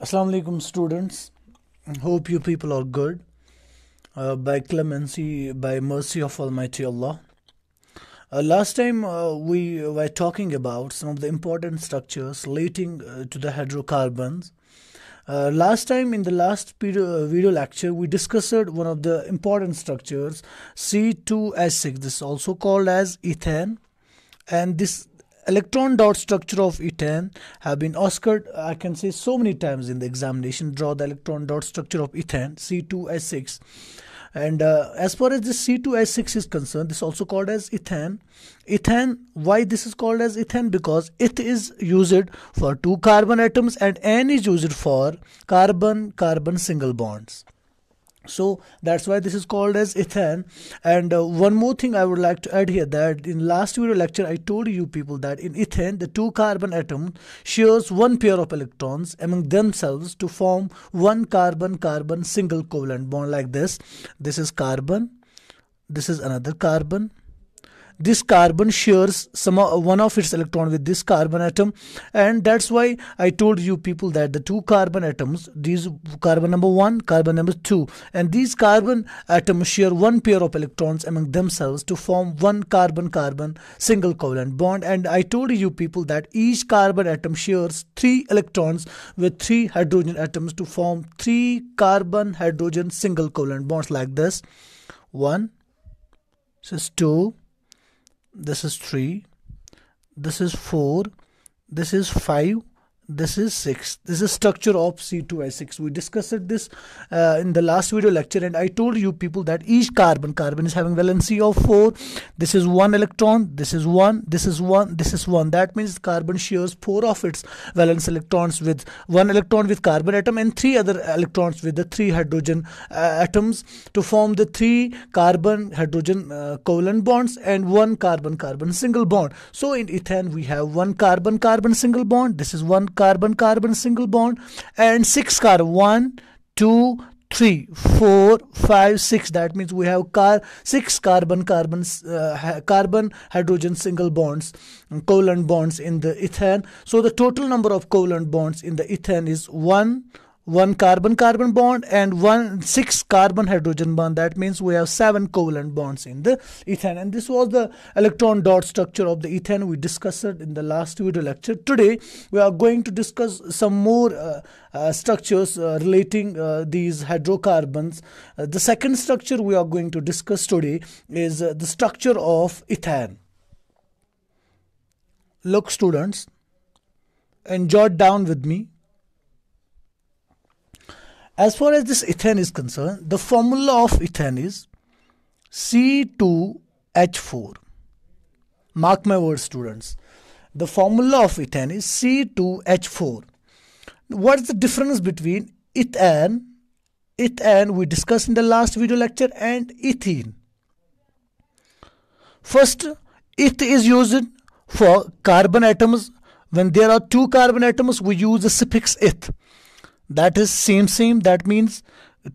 Assalamu alaikum students. Hope you people are good. By clemency, by mercy of Almighty Allah. Last time we were talking about some of the important structures relating to the hydrocarbons. Last time in the last video lecture we discussed one of the important structures, C2H6. This is also called as ethane, and this electron dot structure of ethane have been asked, I can say, so many times in the examination. Draw the electron dot structure of ethane, C2H6. And as far as this C2H6 is concerned, this is also called as ethane. Ethane, why this is called as ethane? Because it is used for two carbon atoms and N is used for carbon-carbon single bonds. So that's why this is called as ethane. And one more thing I would like to add here, that in last video lecture I told you people that in ethane the two carbon atom shares one pair of electrons among themselves to form one carbon-carbon single covalent bond like this. This is carbon, this is another carbon. This carbon shares one of its electron with this carbon atom, and that's why I told you people that the two carbon atoms, these carbon number 1, carbon number 2, and these carbon atoms share one pair of electrons among themselves to form one carbon-carbon single covalent bond. And I told you people that each carbon atom shares 3 electrons with 3 hydrogen atoms to form 3 carbon-hydrogen single covalent bonds like this. 1, this is 2, this is 3, this is 4, this is 5, this is 6. This is structure of C2H6. We discussed this in the last video lecture, and I told you people that each carbon is having valency of 4. This is 1 electron, this is 1, this is 1, this is 1. That means carbon shares 4 of its valence electrons with 1 electron with carbon atom and 3 other electrons with the 3 hydrogen atoms to form the 3 carbon hydrogen covalent bonds and 1 carbon-carbon single bond. So in ethane we have 1 carbon-carbon single bond. This is 1 carbon-carbon single bond and 6 carbon. 1, 2, 3, 4, 5, 6. That means we have 6 carbon hydrogen single bonds, covalent bonds in the ethane. So the total number of covalent bonds in the ethane is 1 carbon-carbon bond and 6 carbon hydrogen bond. That means we have 7 covalent bonds in the ethane. And this was the electron dot structure of the ethane we discussed in the last video lecture. Today we are going to discuss some more structures relating these hydrocarbons. The second structure we are going to discuss today is the structure of ethane. Look students, and jot down with me. As far as this ethane is concerned, the formula of ethane is C2H4. Mark my words, students. The formula of ethane is C2H4. What is the difference between ethane we discussed in the last video lecture, and ethene? First, eth is used for carbon atoms. When there are 2 carbon atoms, we use the suffix eth. That is same. That means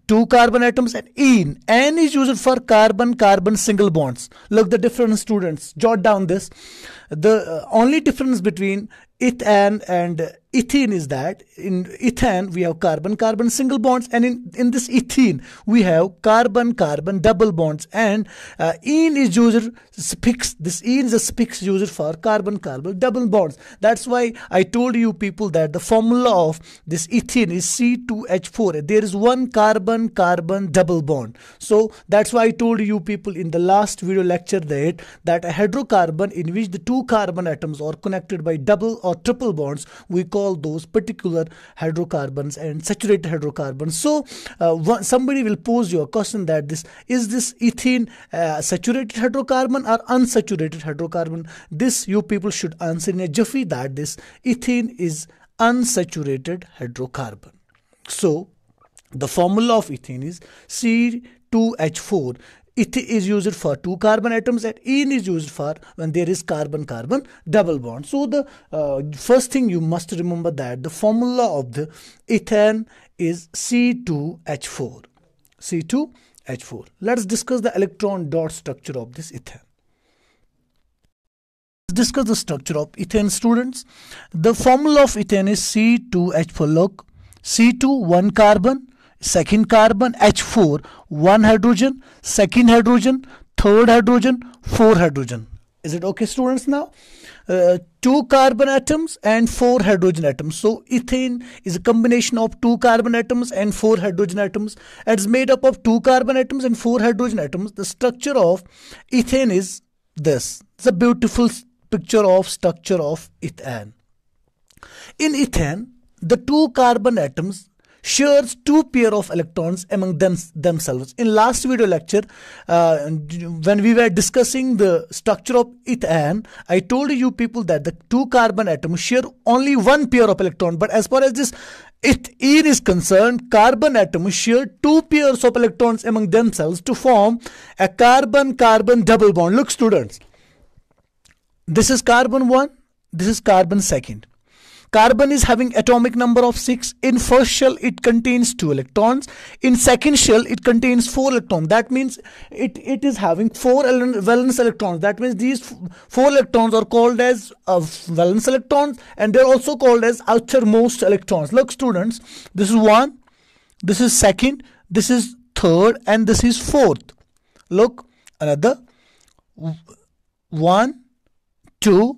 2 carbon atoms. And ene, N is used for carbon-carbon single bonds. Look the difference, students. Jot down this. The only difference between ethane and ethene is that in ethane we have carbon-carbon single bonds, and in this ethene we have carbon-carbon double bonds, and ene is used suffix. This ene is a suffix used for carbon-carbon double bonds. That's why I told you people that the formula of this ethene is C2H4. There is 1 carbon-carbon double bond. So that's why I told you people in the last video lecture that a hydrocarbon in which the 2 carbon atoms are connected by double or triple bonds, we call those particular hydrocarbons and saturated hydrocarbons. So somebody will pose you a question that is this ethene saturated hydrocarbon or unsaturated hydrocarbon? This you people should answer in a jiffy, that this ethene is unsaturated hydrocarbon. So the formula of ethene is C2H4. It is used for 2 carbon atoms, and ene is used for when there is carbon-carbon double bond. So the first thing you must remember that the formula of the ethane is C2H4. C2H4. Let's discuss the electron dot structure of this ethane. Discuss the structure of ethane, students. The formula of ethane is C2H4. Look, C2, one carbon, second carbon, H4, one hydrogen, second hydrogen, third hydrogen, four hydrogen. Is it okay, students? Now two carbon atoms and four hydrogen atoms. So ethane is a combination of two carbon atoms and four hydrogen atoms. It's made up of two carbon atoms and four hydrogen atoms. The structure of ethane is this. It's a beautiful picture of structure of ethane. In ethane, the two carbon atoms shares two pair of electrons among themselves. In last video lecture, when we were discussing the structure of ethane, I told you people that the two carbon atoms share only one pair of electrons. But as far as this ethene is concerned, carbon atoms share two pairs of electrons among themselves to form a carbon-carbon double bond. Look, students, this is carbon 1, this is carbon 2. Carbon is having atomic number of 6. In first shell, it contains 2 electrons. In second shell, it contains 4 electrons. That means it is having 4 valence electrons. That means these 4 electrons are called as valence electrons, and they're also called as outermost electrons. Look, students, this is 1, this is 2nd, this is 3rd, and this is 4th. Look, another 1, 2,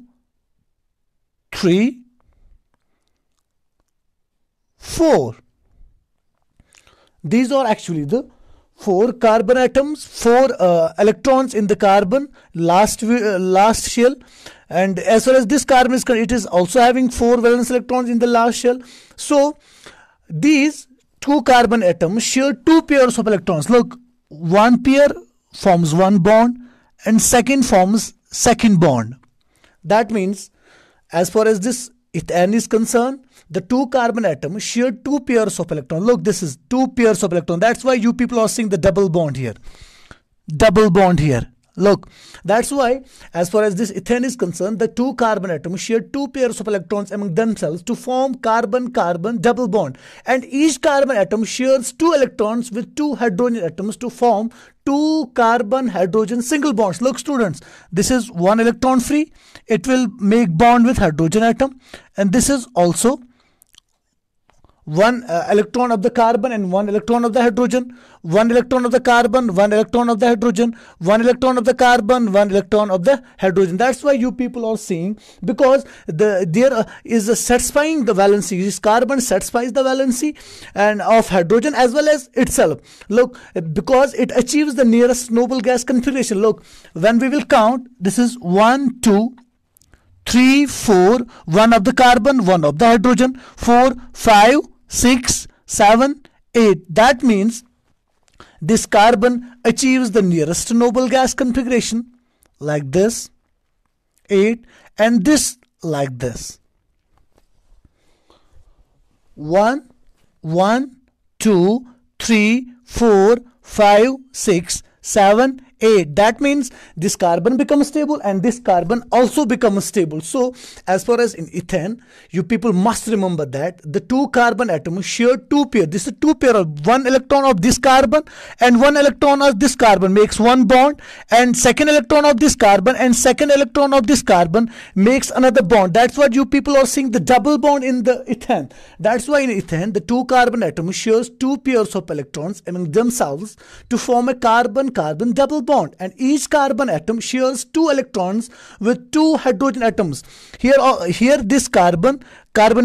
3, 4. These are actually the 4 carbon atoms, 4 electrons in the carbon last shell, and as far as this carbon is concerned, it is also having 4 valence electrons in the last shell. So these two carbon atoms share two pairs of electrons. Look, one pair forms one bond and second forms second bond. That means as far as this ethane is concerned, the two carbon atoms share two pairs of electrons. Look, this is two pairs of electrons. That's why you people are seeing the double bond here. Double bond here. Look, that's why as far as this ethane is concerned, the two carbon atoms share two pairs of electrons among themselves to form carbon-carbon double bond. And each carbon atom shares two electrons with two hydrogen atoms to form two carbon-hydrogen single bonds. Look, students, this is one electron free. It will make bond with hydrogen atom. And this is also one electron of the carbon and one electron of the hydrogen, one electron of the carbon, one electron of the hydrogen, one electron of the carbon, one electron of the hydrogen. That's why you people are seeing, because there is a satisfying the valency. This carbon satisfies the valency and of hydrogen as well as itself. Look, because it achieves the nearest noble gas configuration. Look, when we will count, this is 1, 2, 3, 4, 1 of the carbon, 1 of the hydrogen, 4, 5, 6, 7, 8. That means this carbon achieves the nearest noble gas configuration like this, 8, and this like this. 1, 1, 2, 3, 4, 5, 6, 7, 8. That means this carbon becomes stable and this carbon also becomes stable. So as far as in ethane, you people must remember that the two carbon atoms share two pair. This is two pair of one electron of this carbon and one electron of this carbon makes one bond, and second electron of this carbon and second electron of this carbon makes another bond. That's what you people are seeing, the double bond in the ethane. That's why in ethane the two carbon atoms shares two pairs of electrons among themselves to form a carbon-carbon double bond, and each carbon atom shares two electrons with two hydrogen atoms. Here this carbon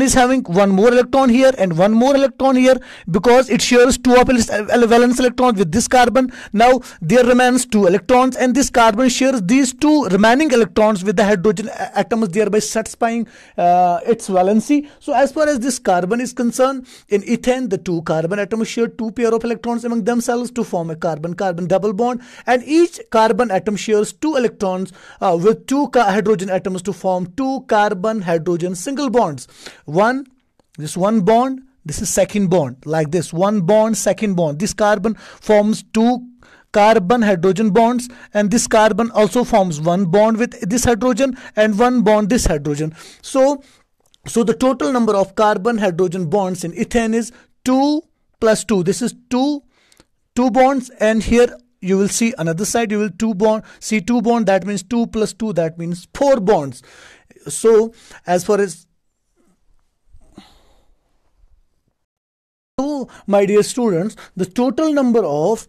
is having one more electron here and one more electron here, because it shares two valence electrons with this carbon. Now there remains two electrons, and this carbon shares these two remaining electrons with the hydrogen atoms, thereby satisfying its valency. So as far as this carbon is concerned, in ethane the two carbon atoms share two pair of electrons among themselves to form a carbon-carbon double bond, and each carbon atom shares two electrons with two hydrogen atoms to form two carbon-hydrogen single bonds. This one bond, this is second bond, like this, one bond, second bond. This carbon forms two carbon hydrogen bonds, and this carbon also forms one bond with this hydrogen and one bond this hydrogen. So the total number of carbon hydrogen bonds in ethane is 2 plus 2. This is two bonds, and here you will see another side, you will see two bond, that means 2 plus 2, that means 4 bonds. So as far as So, my dear students, the total number of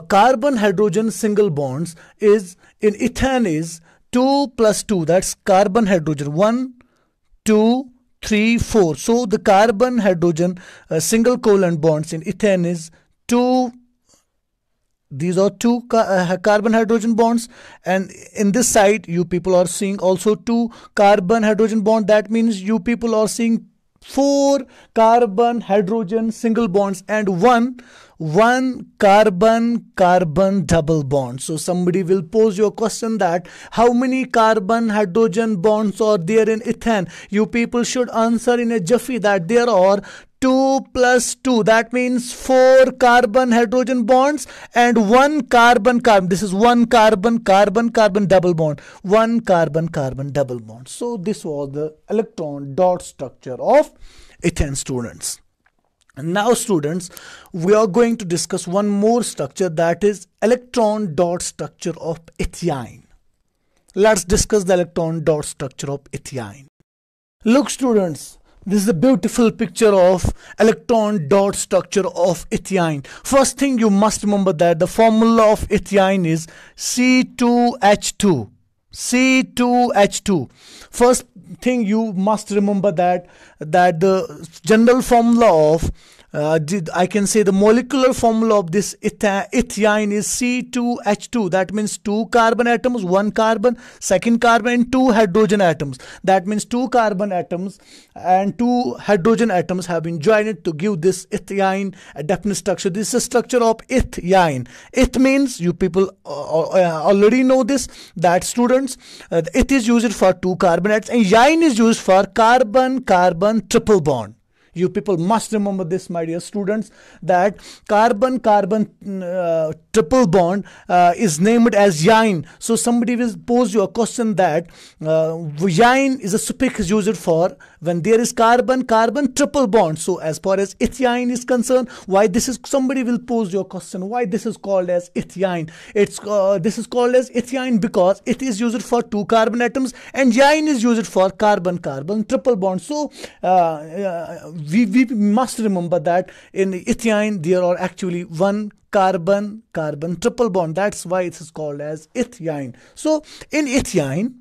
carbon hydrogen single bonds is in ethane is 2 plus 2. That's carbon hydrogen 1, 2, 3, 4. So the carbon hydrogen single covalent bonds in ethane is 2. These are two carbon hydrogen bonds, and in this side you people are seeing also 2 carbon hydrogen bond. That means you people are seeing 4 carbon hydrogen single bonds and one carbon carbon double bond. So somebody will pose your question that how many carbon hydrogen bonds are there in ethane. You people should answer in a jiffy that there are 2 plus 2, that means 4 carbon hydrogen bonds and 1 carbon carbon. This is 1 carbon carbon carbon double bond, 1 carbon carbon double bond. So this was the electron dot structure of ethane, students. And now, students, we are going to discuss one more structure, that is electron dot structure of ethene. Let's discuss the electron dot structure of ethene. Look, students, this is a beautiful picture of electron dot structure of ethene. First thing you must remember that the formula of ethene is C2H2. C2H2. First thing you must remember that the general formula of I can say the molecular formula of this ethene is C2H2. That means 2 carbon atoms, 1 carbon, second carbon, and 2 hydrogen atoms. That means 2 carbon atoms and 2 hydrogen atoms have been joined to give this ethene a definite structure. This is a structure of ethene. It means you people already know this, that students, it is used for 2 carbon atoms and ene is used for carbon carbon triple bond. You people must remember this, my dear students, that carbon carbon triple bond is named as ene. So somebody will pose you a question that ene is a suffix used for when there is carbon carbon triple bond. So as far as ethene is concerned, why this is, somebody will pose your question, why this is called as ethene. This is called as ethene because it is used for 2 carbon atoms and ene is used for carbon carbon triple bond. So we must remember that in ethene there are actually 1 carbon carbon triple bond. That's why it is called as ethene. So in ethene,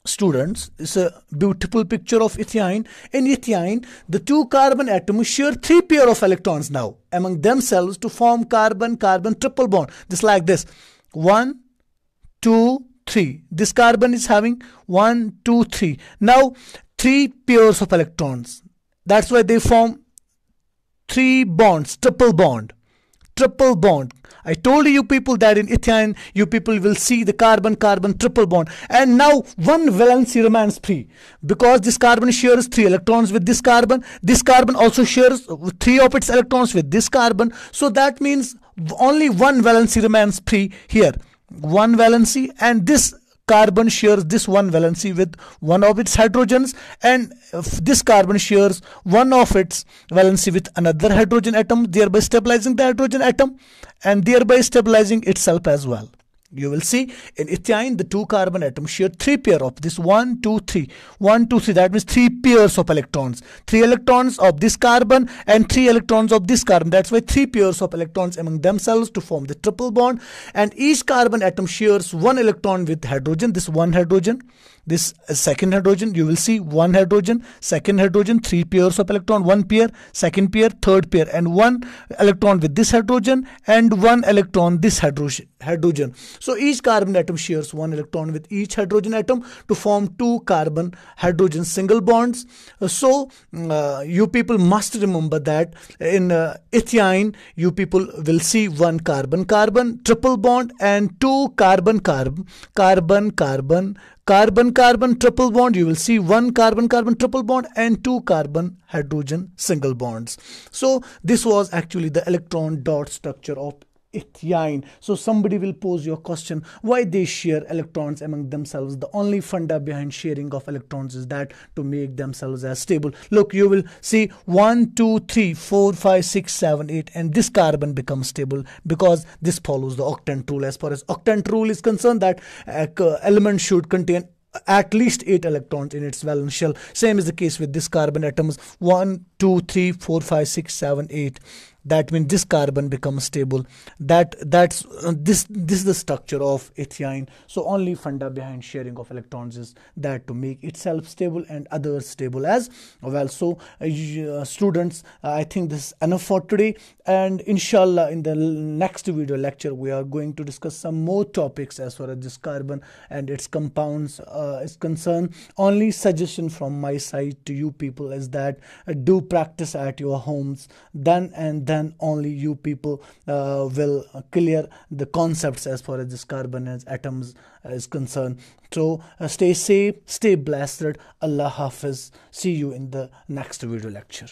students, it's a beautiful picture of ethene. In ethene, the 2 carbon atoms share 3 pair of electrons now among themselves to form carbon carbon triple bond. Just like this, 1, 2, 3. This carbon is having 1, 2, 3. Now 3 pairs of electrons. That's why they form 3 bonds, triple bond. Triple bond. I told you people that in ethene, you people will see the carbon-carbon triple bond. And now 1 valency remains free. Because this carbon shares 3 electrons with this carbon also shares 3 of its electrons with this carbon. So that means only 1 valency remains free here. 1 valency, and this carbon shares this 1 valency with 1 of its hydrogens, and this carbon shares 1 of its valency with another hydrogen atom, thereby stabilizing the hydrogen atom and thereby stabilizing itself as well. You will see in ethene the 2 carbon atoms share 3 pair of this 1, 2, 3. 1, 2, 3. That means 3 pairs of electrons. 3 electrons of this carbon and 3 electrons of this carbon. That's why 3 pairs of electrons among themselves to form the triple bond. And each carbon atom shares 1 electron with hydrogen. This 1 hydrogen. This second hydrogen, you will see 1 hydrogen, second hydrogen, 3 pairs of electron, 1 pair, second pair, third pair, and 1 electron with this hydrogen and 1 electron this hydrogen. So each carbon atom shares 1 electron with each hydrogen atom to form 2 carbon hydrogen single bonds. So you people must remember that in ethene you people will see 1 carbon carbon triple bond and 2 carbon carbon triple bond. You will see 1 carbon carbon triple bond and 2 carbon hydrogen single bonds. So this was actually the electron dot structure of ethene. So somebody will pose your question, why they share electrons among themselves? The only funda behind sharing of electrons is that to make themselves as stable. Look, you will see 1, 2, 3, 4, 5, 6, 7, 8, and this carbon becomes stable because this follows the octant rule. As far as octant rule is concerned, that element should contain at least 8 electrons in its valence shell. Same is the case with this carbon atoms, 1 2 3 4 5 6 7 8. That means this carbon becomes stable. This is the structure of ethene. So only funda behind sharing of electrons is that to make itself stable and others stable as well. So students, I think this is enough for today, and inshallah in the next video lecture we are going to discuss some more topics as far as this carbon and its compounds is concerned. Only suggestion from my side to you people is that do practice at your homes, then only you people will clear the concepts as far as this carbon as atoms is concerned. So stay safe, stay blessed. Allah Hafiz. See you in the next video lecture.